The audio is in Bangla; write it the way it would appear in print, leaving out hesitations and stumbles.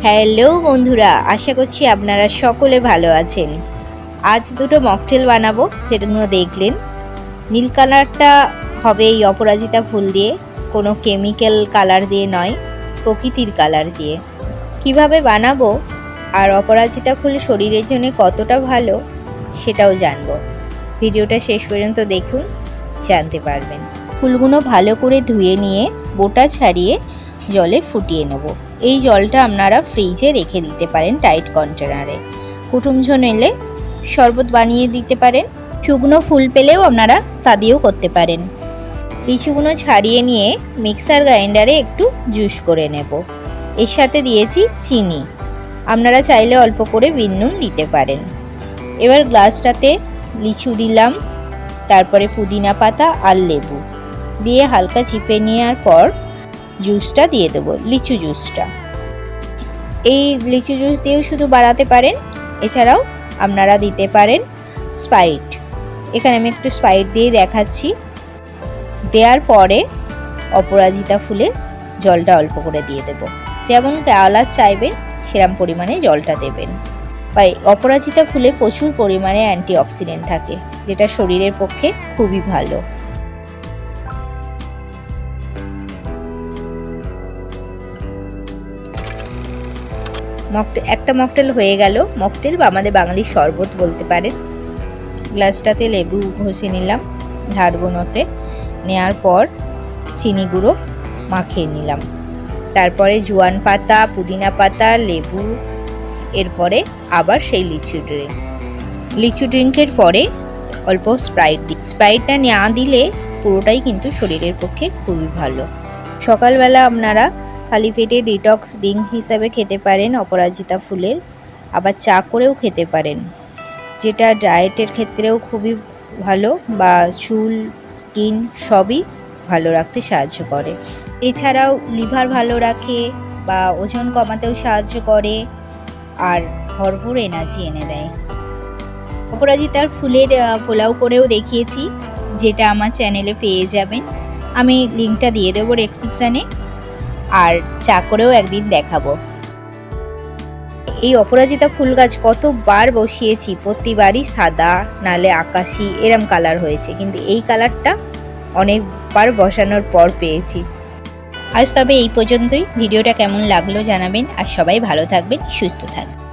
হ্যালো বন্ধুরা, আশা করছি আপনারা সকলে ভালো আছেন। আজ দুটো মকটেল বানাবো, যেগুলো দেখলেন। নীল কালারটা হবে এই অপরাজিতা ফুল দিয়ে, কোনো কেমিক্যাল কালার দিয়ে নয়, প্রকৃতির কালার দিয়ে। কিভাবে বানাবো আর অপরাজিতা ফুল শরীরের জন্য কতটা ভালো সেটাও জানবো। ভিডিওটা শেষ পর্যন্ত দেখুন, জানতে পারবেন। ফুলগুলো ভালো করে ধুয়ে নিয়ে বোটা ছাড়িয়ে জলে ফুটিয়ে নেব। এই জলটা আপনারা ফ্রিজে রেখে দিতে পারেন টাইট কন্টেনারে। কুটুমজন এলে শরবত বানিয়ে দিতে পারেন। শুকনো ফুল পেলেও আপনারা তা দিয়েও করতে পারেন। লিচুগুলো ছাড়িয়ে নিয়ে মিক্সার গ্রাইন্ডারে একটু জুস করে নেব। এর সাথে দিয়েছি চিনি, আপনারা চাইলে অল্প করে বিট নুন দিতে পারেন। এবার গ্লাসটাতে লিচু দিলাম, তারপরে পুদিনা পাতা আর লেবু দিয়ে হালকা চিপে নেওয়ার পর জুসটা দিয়ে দেবো, লিচু জুসটা। এই লিচু জুস দিয়েও শুধু বাড়াতে পারেন, এছাড়াও আপনারা দিতে পারেন স্প্রাইট। এখানে আমি একটু স্প্রাইট দিয়ে দেখাচ্ছি। দেওয়ার পরে অপরাজিতা ফুলে জলটা অল্প করে দিয়ে দেব। যেমন কালার চাইবেন সেরকম পরিমাণে জলটা দেবেন। তাই অপরাজিতা ফুলে প্রচুর পরিমাণে অ্যান্টিঅক্সিডেন্ট থাকে, যেটা শরীরের পক্ষে খুবই ভালো। একটা মকটেল হয়ে গেল। মকটেল বা আমাদের বাঙালির শরবত বলতে পারেন। গ্লাসটাতে লেবু ঘষে নিলাম ঝাড়গুনোতে, নেওয়ার পর চিনি গুঁড়ো মাখিয়ে নিলাম, তারপরে জোয়ান পাতা, পুদিনা পাতা, লেবু, এরপরে আবার সেই লিচু ড্রিঙ্কের পরে অল্প স্প্রাইট দিই। স্প্রাইটটা না দিলে পুরোটাই কিন্তু শরীরের পক্ষে খুবই ভালো। সকালবেলা আপনারা খালি পেটে ডিটক্স ড্রিঙ্ক হিসাবে খেতে পারেন অপরাজিতা ফুলের, আবার চা করেও খেতে পারেন, যেটা ডায়েটের ক্ষেত্রেও খুবই ভালো, বা চুল, স্কিন সবই ভালো রাখতে সাহায্য করে। এছাড়াও লিভার ভালো রাখে বা ওজন কমাতেও সাহায্য করে, আর ভরপুর এনার্জি এনে দেয়। অপরাজিতার ফুলের পোলাও করেও দেখিয়েছি, যেটা আমার চ্যানেলে পেয়ে যাবেন। আমি লিঙ্কটা দিয়ে দেবো ডেসক্রিপশানে। আর চা করেও একদিন দেখাবো। এই অপরাজিতা ফুল গাছ কতবার বসিয়েছি, প্রতিবারই সাদা নালে আকাশি এরম কালার হয়েছে, কিন্তু এই কালারটা অনেকবার বসানোর পর পেয়েছি। আজ তবে এই পর্যন্তই। ভিডিওটা কেমন লাগলো জানাবেন, আর সবাই ভালো থাকবেন, সুস্থ থাকবেন।